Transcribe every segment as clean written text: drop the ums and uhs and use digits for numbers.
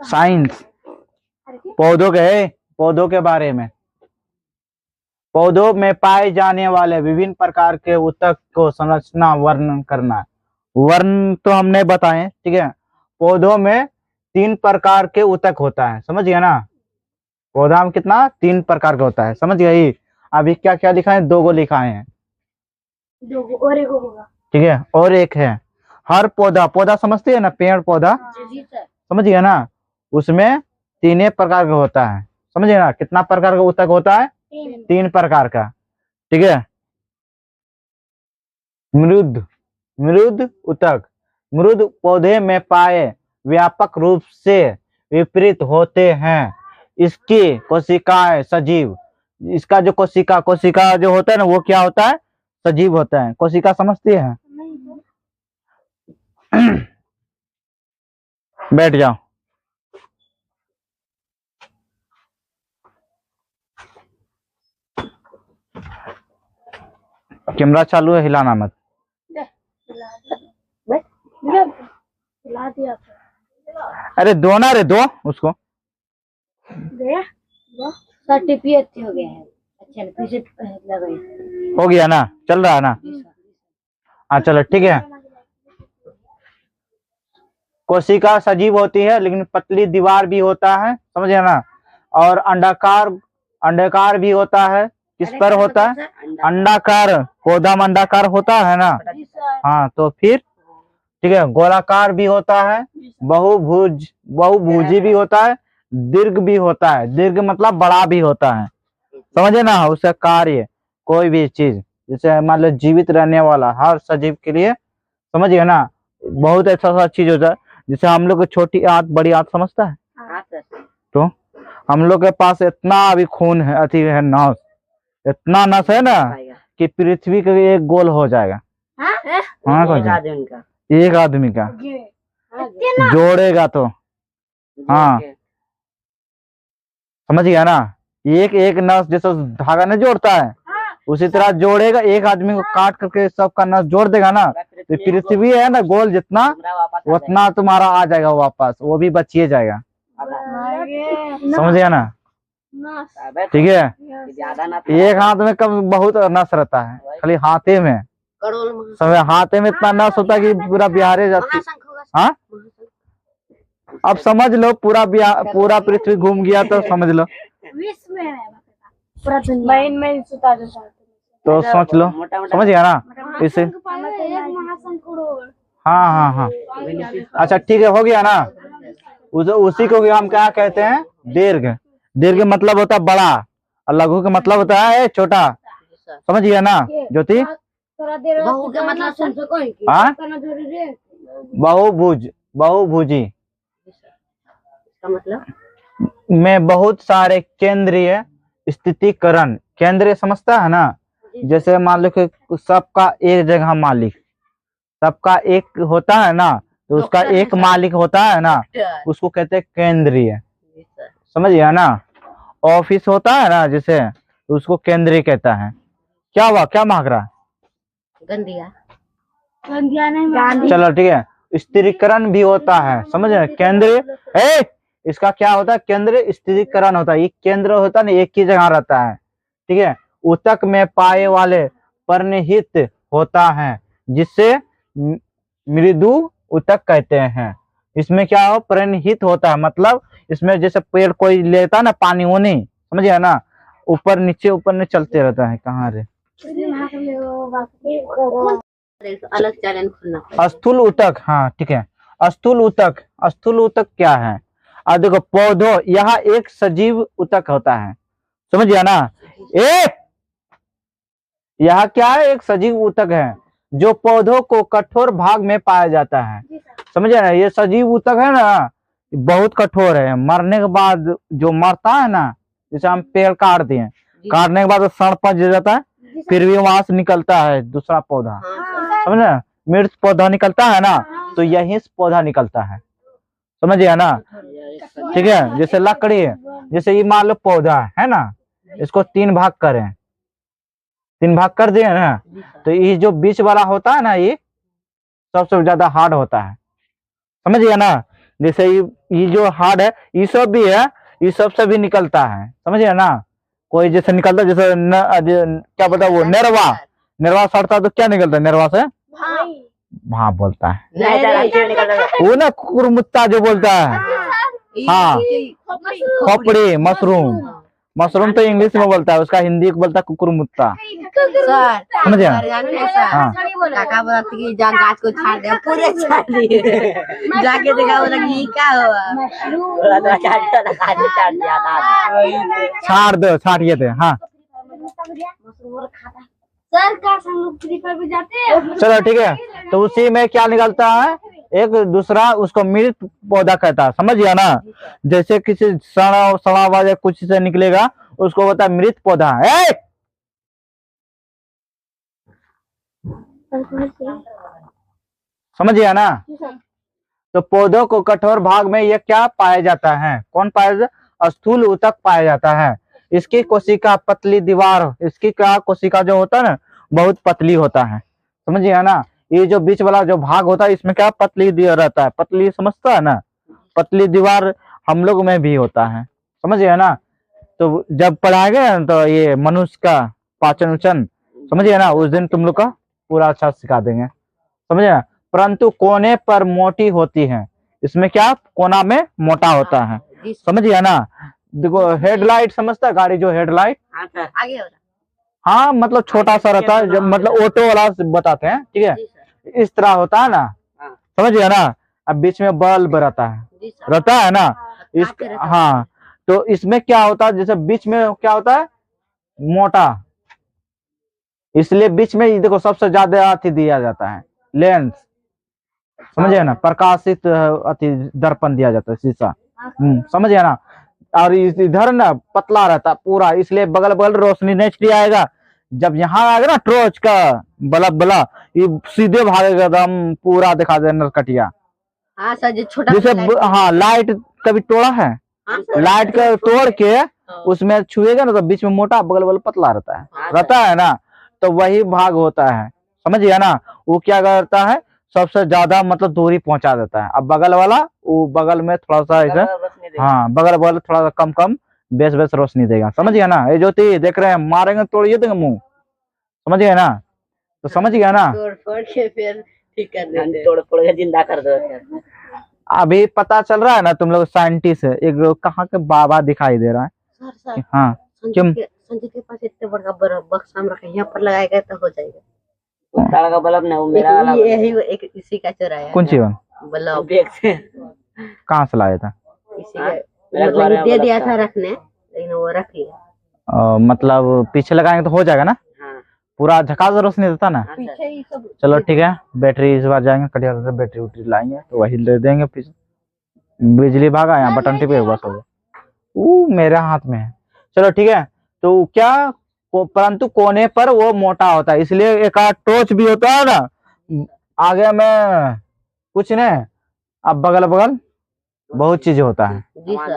Science पौधों के बारे में। पौधों में पाए जाने वाले विभिन्न प्रकार के ऊतक को संरचना वर्णन करना। वर्ण तो हमने बताए, ठीक है। पौधों में 3 प्रकार के ऊतक होता है, समझ गया ना। पौधा में कितना 3 प्रकार का होता है, समझ गई। अभी क्या क्या लिखा है, 2 लिखा है, 2 और 1 होगा, ठीक है। और एक है हर पौधा समझते है ना, पेड़ पौधा समझ गया ना, उसमें 3 प्रकार का होता है, समझिए ना। कितना प्रकार का ऊतक होता है, 3 प्रकार का, ठीक है। मृद ऊतक। मृद पौधे में पाए व्यापक रूप से विपरीत होते हैं। इसकी कोशिकाएं सजीव, इसका जो कोशिका जो होता है ना, वो क्या होता है, सजीव होता है। कोशिका समझती है। बैठ जाओ। कैमरा चालू है, हिलाना मत। हिला दिया। अरे दो ना, रे दो उसको। सर्टिफिकेट हो गया है, अच्छा लगे हो गया ना, चल रहा है ना। हाँ चलो ठीक है। कोशिका सजीव होती है, लेकिन पतली दीवार भी होता है, समझ गया ना। और अंडाकार भी होता है। किस पर होता है, अंडाकार। पौधा में अंडाकार होता है ना। हाँ तो फिर ठीक है। गोलाकार भी होता है, बहुभुजी भी होता है, दीर्घ भी होता है। दीर्घ मतलब बड़ा भी होता है, समझे ना। उसका कार्य कोई भी चीज, जैसे मान लो जीवित रहने वाला हर सजीव के लिए, समझिए ना, बहुत ऐसा चीज होता है। जैसे हम लोग को छोटी आंत बड़ी आंत समझता है, तो हम लोग के पास इतना अभी खून है, अति है नस, इतना नस है ना कि पृथ्वी का एक गोल हो जाएगा। हाँ एक आदमी का जोड़ेगा तो, हाँ समझ गया ना। एक नस जैसे धागा नहीं जोड़ता है, उसी तरह जोड़ेगा। एक आदमी को काट करके सबका नस जोड़ देगा ना, तो पृथ्वी है ना गोल जितना, उतना तुम्हारा आ जाएगा वापस, वो भी बचिए जाएगा, समझ गया ना। ठीक है। एक हाथ में कब बहुत नस रहता है, खाली हाथे में, समय हाथे में इतना नस होता है कि पूरा बिहारे जाती। हाँ अब समझ लो, पूरा पृथ्वी घूम गया तो समझ लो। तो सोच लो, समझ गया ना इसे। हाँ अच्छा ठीक है, हो गया ना। उसी को हम क्या कहते हैं, दीर्घ। दीर्घ मतलब होता है बड़ा, और लघु का मतलब होता है छोटा, समझ गया ना ज्योति। हाँ बहुभुजी में बहुत सारे केंद्रीय स्थितिकरण। केंद्रीय समझता है ना, जैसे मान लो कि सबका एक जगह मालिक, सबका एक होता है ना, तो उसका एक मालिक होता है ना, उसको कहते हैं केंद्रीय, समझ गया ना। ऑफिस होता है ना जैसे, तो उसको केंद्रीय कहता है। क्या हुआ, क्या मांग रहा है, गंदिया नहीं। चलो ठीक है। स्थिरीकरण भी होता है, समझ रहे। केंद्रीय इसका क्या होता है, केंद्र स्थिरीकरण होता है। ये केंद्र होता है ना, एक ही जगह रहता है, ठीक है। ऊतक में पाए वाले परिनिहित होता है, जिससे मृदु ऊतक कहते हैं। इसमें क्या हो, परिनिहित होता है, मतलब इसमें जैसे पेड़ कोई लेता है ना पानी, वो नहीं, समझ गया ना, ऊपर नीचे चलते रहता है। कहाँ रे अलग चैनल खुलना। स्थूल ऊतक, हाँ ठीक है। स्थूल ऊतक क्या है, अब देखो पौधों, यहाँ एक सजीव ऊतक होता है, समझ गया ना। यहाँ क्या है, एक सजीव ऊतक है जो पौधों को कठोर भाग में पाया जाता है, समझ गया ना। ये सजीव ऊतक है ना, बहुत कठोर है। मरने के बाद जो मरता है ना, जैसे हम पेड़ काट दिए, काटने के बाद सड़ पच जाता है, फिर भी वहां से निकलता है दूसरा पौधा, समझ ना। मिर्च पौधा निकलता है ना, तो यही से पौधा निकलता है, समझ गया ना। ठीक है, जैसे लकड़ी है, जैसे ये मान लो पौधा है ना, इसको 3 भाग करें, 3 भाग कर दिए ना, तो ये जो बीच वाला होता है ना, ये सबसे ज्यादा हार्ड होता है, समझ गया ना। जैसे ये जो हार्ड है ये सब भी है, ये सब से भी निकलता है, समझिए ना। कोई जैसे निकलता है जैसे क्या बोलता है वो नेरवा सड़ता है तो क्या निकलता है नेरवा से? भाप बोलता है वो ना, कुकुरमुत्ता जो बोलता है। हाँ, खोपड़ी, मशरूम तो इंग्लिश में बोलता है, उसका हिंदी को बोलता है कुकुरमुत्ता, समझे? हाँ, काका बोला कि जा गाछ को छाड़ दे, पूरे छाड़ दिए। जाके देखा बोला कि क्या हुआ, छाड़िए थे। हाँ सर का हम लोग फ्री फायर पे जाते हैं। चलो ठीक है, तो उसी में क्या निकलता है, एक दूसरा उसको मृत पौधा कहता है, समझ गया ना। जैसे किसी सड़ा हुआ या कुछ से निकलेगा उसको होता है मृत पौधा। समझ गया ना। तो पौधों को कठोर भाग में ये क्या पाया जाता है, कौन पाया जाता? स्थूल ऊतक पाया जाता है। इसकी कोशिका पतली दीवार, इसकी क्या कोशिका जो होता है ना बहुत पतली होता है, समझ गया ना। ये जो बीच वाला जो भाग होता है इसमें क्या पतली दीवार रहता है, पतली समझता है ना, पतली दीवार हम लोग में भी होता है, समझ गया ना। तो जब पढ़ाएंगे ना तो ये मनुष्य का पाचन उचन, समझ गया ना, उस दिन तुम लोग का पूरा अच्छा सिखा देंगे, समझे ना। परंतु कोने पर मोटी होती है, इसमें क्या कोना में मोटा होता है, समझ गया ना। देखो हेडलाइट समझता है, गाड़ी जो हेडलाइट आगे हाँ मतलब छोटा सा रहता है, जब मतलब ऑटो वाला बताते हैं, ठीक है, इस तरह होता है ना, समझ गया ना। अब बीच में बल्ब रहता है ना इस, हाँ तो इसमें क्या होता है, जैसे बीच में क्या होता है मोटा, इसलिए बीच में देखो सबसे ज्यादा अति दिया जाता है लेंस, समझे ना, प्रकाशित अति दर्पण दिया जाता है शीशा, समझ गया ना। और इधर ना पतला रहता पूरा, इसलिए बगल बगल रोशनी नहीं आएगा। जब यहाँ आएगा ना टॉर्च का बल्ब ये सीधे भागेगा एकदम पूरा दिखा दे नरकटिया। हाँ सर, जो छोटा जैसे हाँ लाइट कभी तोड़ा है, लाइट का तोड़ के उसमें छुएगा ना तो बीच में मोटा बगल बगल पतला रहता है ना, तो वही भाग होता है, समझ गया ना। वो क्या करता है सबसे ज्यादा मतलब दूरी पहुंचा देता है। अब बगल वाला वो बगल में थोड़ा सा ऐसे, हाँ बगल बगल थोड़ा सा कम कम बेस रोशनी देगा, समझ गया ना। ये ज्योति देख रहे हैं, मारेंगे तोड़िए देंगे मुंह, समझ गया ना। तो समझ गया ना, तोड़ के फिर ठीक कर देते, तोड़ के जिंदा कर दो। अभी पता चल रहा है ना तुम लोग साइंटिस्ट है, एक कहाँ के बाबा दिखाई दे रहा है। सर हाँ संजय के पास इतना बड़ा बक्सा हम रखे, यहाँ पर लगाएगा तो हो जाएगा। ताला का बल्ब ना, वो मेरा वाला यही एक इसी का चुराया। कौन सी बल्ब कहाँ से लाया था? इसी का मतलब दे दिया था रखने, लेकिन वो रख लिया। मतलब पीछे लगाएंगे तो हो जाएगा ना, पूरा झकास रोशनी देता ना। चलो ठीक है, बैटरी इस बार जाएंगे कटिहार से बैटरी उटरी लाएंगे तो वही ले देंगे, पीछे बिजली भागा यहाँ बटन टिपे बस हो गया, मेरे हाथ में है। चलो ठीक है, तो क्या परंतु कोने पर वो मोटा होता है, इसलिए एक आध टॉर्च भी होता है ना, आगे में कुछ नहीं, अब बगल बगल बहुत चीज होता है,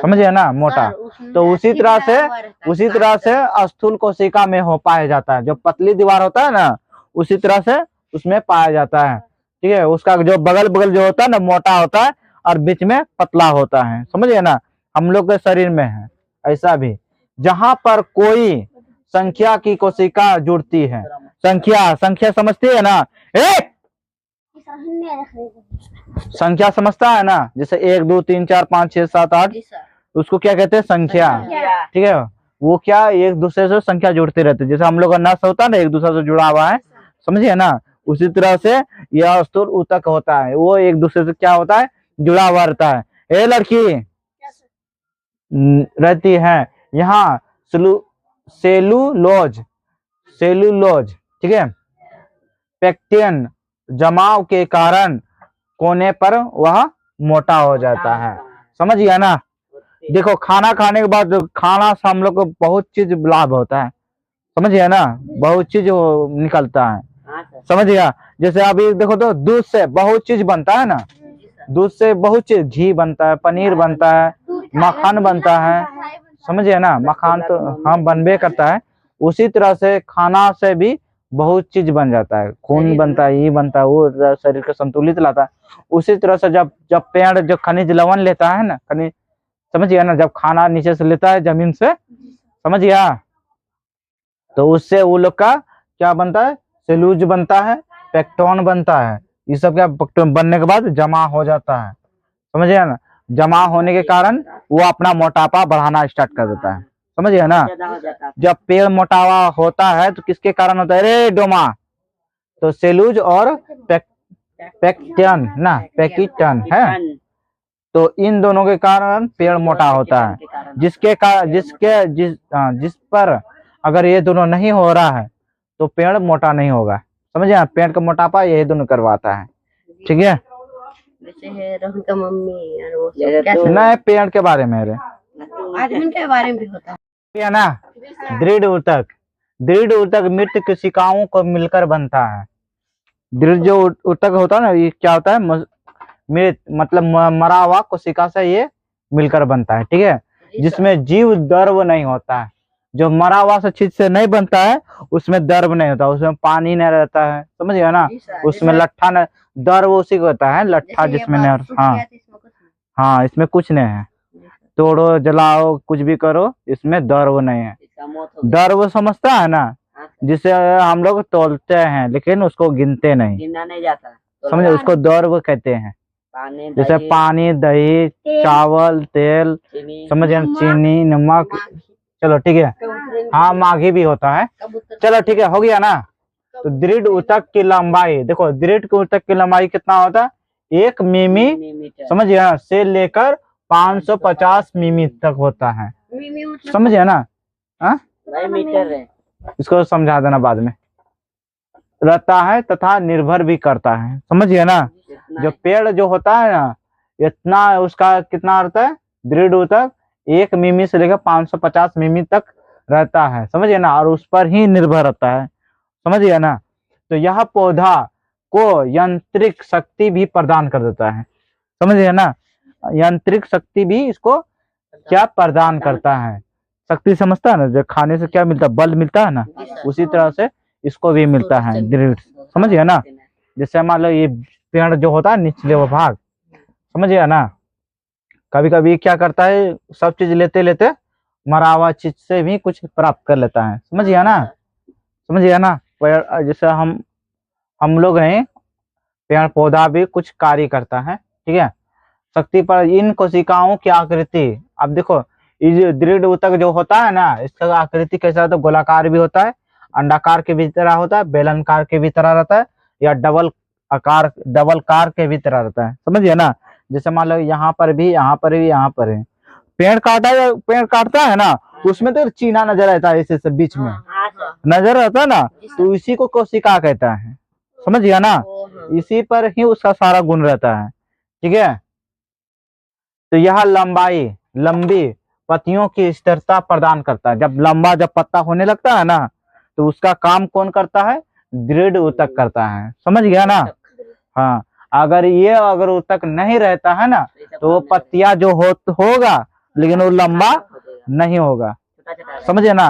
समझिए ना, मोटा। तो उसी तरह से स्थूल कोशिका में हो पाया जाता है, जो पतली दीवार होता है ना उसी तरह से उसमें पाया जाता है, ठीक है। उसका जो बगल बगल जो होता है ना मोटा होता है और बीच में पतला होता है, समझिए ना। हम लोग के शरीर में है ऐसा भी, जहां पर कोई संख्या की कोशिका जुड़ती है, संख्या समझती है ना, संख्या समझता है ना, जैसे 1 2 3 4 5 6 7 8, उसको क्या कहते हैं संख्या, ठीक है। वो क्या एक दूसरे से संख्या जुड़ती रहती है, जैसे हम लोग का नस होता है ना एक दूसरे से जुड़ा हुआ है, समझिए ना। उसी तरह से यह स्थूल ऊतक होता है, वो एक दूसरे से क्या होता है जुड़ा हुआ रहता है। ए लड़की रहती है यहाँ सेलुलोज, ठीक है, पेक्टिन जमाव के कारण कोने पर वह मोटा हो जाता है, समझ गया ना। देखो खाना खाने के बाद खाना से हम लोग को बहुत चीज लाभ होता है, समझ गया ना, बहुत चीज निकलता है, समझ गया। जैसे अभी देखो तो दूध से बहुत चीज बनता है ना, दूध से बहुत चीज, घी बनता है, पनीर बनता है, मक्खन बनता है, समझिए ना। मक्खन तो हाँ बनबे करता है, उसी तरह से खाना से भी बहुत चीज बन जाता है, खून शरीर बनता है, ये बनता है, वो शरीर को संतुलित लाता है। उसी तरह से जब जब पेड़ जो खनिज लवण लेता है ना, खनिज, समझ गया ना, जब खाना नीचे से लेता है जमीन से, समझ गया, तो उससे वो लोग का क्या बनता है, सेलूज बनता है, पेक्टोन बनता है। ये सब क्या बनने के बाद जमा हो जाता है, समझ गया ना। जमा होने के कारण वो अपना मोटापा बढ़ाना स्टार्ट कर देता है, समझ गया ना। ज्यादा हो जाता है। जब पेड़ मोटापा होता है तो किसके कारण होता है, रे डोमा, तो सेलूज और पेक्टन ना, पेकिटन है, तो इन दोनों के कारण पेड़ मोटा होता है। जिस पर अगर ये दोनों नहीं हो रहा है तो पेड़ मोटा नहीं होगा, समझ गया। पेड़ का मोटापा ये दोनों करवाता है, ठीक है। जैसे है रोहन का मम्मी और वो सब क्या नहीं, पेड़ के बारे में रे, आदमी के बारे में भी होता है ना। दृढ़ ऊतक मृत कोशिकाओं को मिलकर बनता है। दृढ़ जो ऊतक होता है ना, ये क्या होता है, मृत मतलब मरा हुआ कोशिका से ये मिलकर बनता है, ठीक है, जिसमें जीव द्रव नहीं होता है। जो मरा हुआ से चीज से नहीं बनता है उसमें द्रव नहीं होता, उसमें पानी नहीं रहता है, समझ गया ना। उसमें लट्ठा नहीं, द्रव उसी को होता है, लट्ठा जिसमें नहीं। हाँ हाँ, इसमें कुछ नहीं है, तोड़ो जलाओ कुछ भी करो, इसमें द्रव नहीं है। द्रव समझता है ना, जिसे हम लोग तोलते हैं लेकिन उसको गिनते नहीं, गिना नहीं जाता, समझे, उसको द्रव कहते हैं। जैसे पानी, दही, चावल, तेल, समझ गए, चीनी, नमक, चलो ठीक है। हाँ, माघी भी होता है, चलो ठीक है, हो गया ना। तो दृढ़ ऊतक की लंबाई देखो, दृढ़ ऊतक की लंबाई कितना होता है, 1 मिमी, समझ गया, से लेकर 550 मिमी तक होता है, समझ गया ना। हाँ, मीटर है। इसको समझा देना बाद में, रहता है तथा निर्भर भी करता है, समझ गया ना। जो पेड़ जो होता है ना, इतना उसका कितना रहता है, दृढ़ ऊतक 1 मिमी से लेकर 550 मिमी तक रहता है, समझ गया ना, और उस पर ही निर्भर रहता है, समझ गया ना। तो यह पौधा को यांत्रिक शक्ति भी प्रदान कर देता है, समझ गया ना। यांत्रिक शक्ति भी इसको क्या प्रदान करता है, शक्ति समझता है ना, जो खाने से क्या मिलता है, बल मिलता है ना, उसी तरह से इसको भी मिलता है दृढ़, समझ गया ना। जैसे मान लो ये पेड़ जो होता है निचले वो भाग, समझ गया ना, कभी कभी क्या करता है, सब चीज लेते लेते मरा हुआ चीज से भी कुछ प्राप्त कर लेता है, समझ गया ना, समझ गया ना। जैसे हम लोग हैं, पेड़ पौधा भी कुछ कार्य करता है, ठीक है। शक्ति पर इन कोशिकाओं की आकृति, अब देखो, ये दृढ़ ऊतक जो होता है ना, इसका आकृति कैसा होता है, गोलाकार भी होता है, अंडाकार के भी तरह होता है, बेलनकार के भी तरह रहता है, या डबल कार के भी तरह रहता है, समझ गया ना। जैसे मान लो यहाँ पर भी, यहाँ पर भी, यहाँ पर है, पेड़ काटता है ना, उसमें तो चीना नजर आता है, ऐसे बीच में नजर आता है ना, तो इसी को कोशिका कहता है, समझ गया ना। इसी पर ही उसका सारा गुण रहता है, ठीक है। तो यह लंबी पत्तियों की स्थिरता प्रदान करता है। जब पत्ता होने लगता है ना, तो उसका काम कौन करता है, दृढ़ ऊतक करता है, समझ गया ना। हाँ, अगर ऊतक नहीं रहता है ना, तो वो पत्तियां जो होगा लेकिन वो लंबा नहीं होगा, समझ गया ना।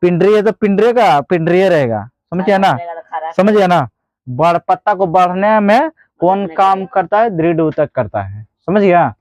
पिंडरी है तो पिंडरीय रहेगा, समझ गया ना, समझ गया ना। पत्ता को बढ़ने में कौन काम करता है, दृढ़ ऊतक करता है, समझ गया।